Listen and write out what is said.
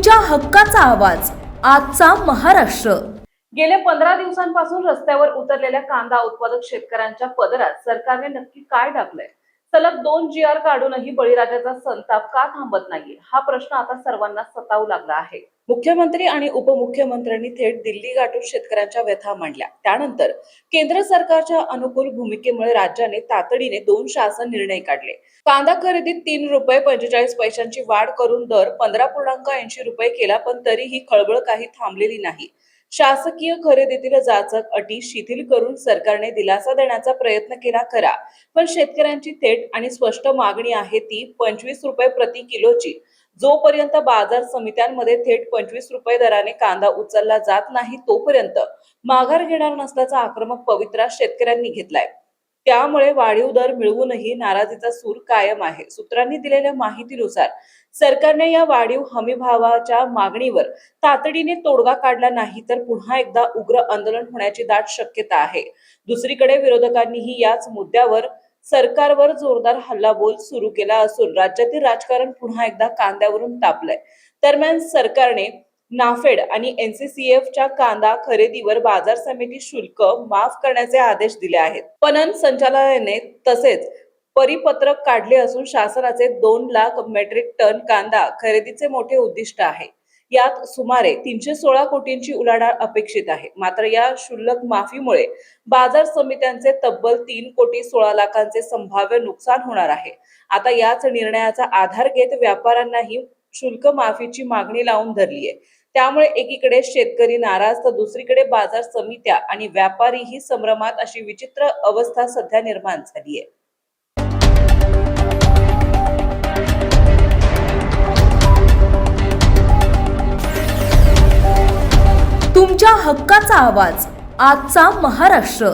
तुमच्या हक्काचा आवाज आजचा महाराष्ट्र। गेल्या 15 दिवसांपासून रस्त्यावर उतरलेल्या कांदा उत्पादक शेतकऱ्यांच्या पदरात सरकारने नक्की काय टाकलंय? सलग 2 GR काढूनही बळीराजाचा संताप का थांबत नाहीये, हा प्रश्न आता सर्वांना सतावू लागला आहे। मुख्यमंत्री आणि उपमुख्यमंत्र्यांनी थेट दिल्ली गाठून शेतकऱ्यांच्या व्यथा मांडल्या। त्यानंतर केंद्र सरकारच्या अनुकूल भूमिकेमुळे राज्याने तातडीने 2 शासन निर्णय काढले। कांदा खरेदीत 3 रुपये 45 पैशांची वाढ करून दर 15.80 रुपये केला, पण तरीही खळबळ काही थांबलेली नाही। शासकीय खरेदीतील जाचक अटी शिथिल करून सरकारने दिलासा देण्याचा प्रयत्न केला खरा, पण शेतकऱ्यांची थेट आणि स्पष्ट मागणी आहे ती 25 रुपये प्रति किलोची। जोपर्यंत बाजार समित्यांमध्ये थेट 25 रुपये दराने कांदा उचलला जात नाही तोपर्यंत माघार घेणार नसल्याचा आक्रमक पवित्रा शेतकऱ्यांनी घेतलाय। त्यामुळे वाढीव दर मिळवूनही नाराजीचा सूर कायम आहे। सूत्रांनी दिलेल्या माहितीनुसार सरकारने या वाढीव हमीभावाच्या मागणीवर तातडीने तोडगा काढला नाही तर पुन्हा एकदा उग्र आंदोलन होण्याची दाट शक्यता आहे। दुसरीकडे विरोधकांनीही याच मुद्द्यावर सरकारवर जोरदार हल्लाबोल सुरू केला असून राज्यातील राजकारण पुन्हा एकदा कांद्यावरून तापलंय। दरम्यान सरकारने नाफेड आणि NCCFच्या कांदा खरेदीवर बाजार समिती शुल्क माफ करण्याचे आदेश दिले आहेत। पणन संचालनालयाने तसेच परिपत्रक काढले असून शासनाचे 2 लाख मेट्रिक टन कांदा खरेदीचे मोठे उद्दिष्ट आहे। यात सुमारे 316 कोटींची उलाढाल अपेक्षित आहे। मात्र या शुल्क माफीमुळे बाजार समित्यांचे तब्बल 3 कोटी 16 लाखांचे संभाव्य नुकसान होणार आहे। आता याच निर्णयाचा आधार घेत व्यापाऱ्यांनाही शुल्क माफीची मागणी लावून धरली आहे। त्यामुळे एकीकडे शेतकरी नाराज तर दुसरीकडे बाजार समित्या आणि व्यापारीही संभ्रमात, अशी विचित्र अवस्था सध्या निर्माण झाली आहे। तुमच्या हक्काचा आवाज आजचा महाराष्ट्र।